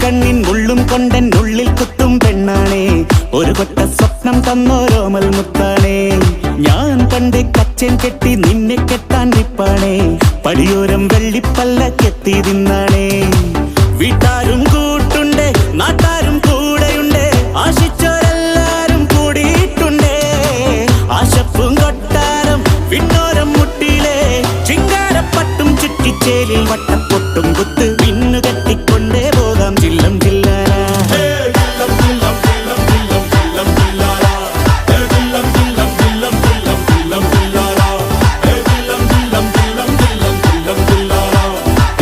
കണ്ണിൻ ഉള്ളും കൊണ്ടെന്നുള്ളിൽ കുത്തും പെണ്ണാണേ, ഒരു കൊട്ട സ്വപ്നം തന്നോരോമൽ മുത്താണേ. ഞാൻ പണ്ട് കച്ചൻ കെട്ടി നിന്നെ കെട്ടാൻ നിപ്പാണേ, പടിയോരം വെള്ളിപ്പല്ലക്കെത്തി നിന്നാണേ. വീട്ടാരും കൂട്ടുണ്ട്, നാട്ടാരും കൂടെയുണ്ട്, ആശിച്ചോരെല്ലാരും കൂടിയിട്ടുണ്ട്. ആശപ്പും കൊട്ടാരം വിണ്ണോരം മുട്ടിയിലെ ചിങ്കാരപ്പട്ടും ചുറ്റിച്ചേലിൽ വട്ടപ്പൊട്ടും കുത്ത് മിന്നുക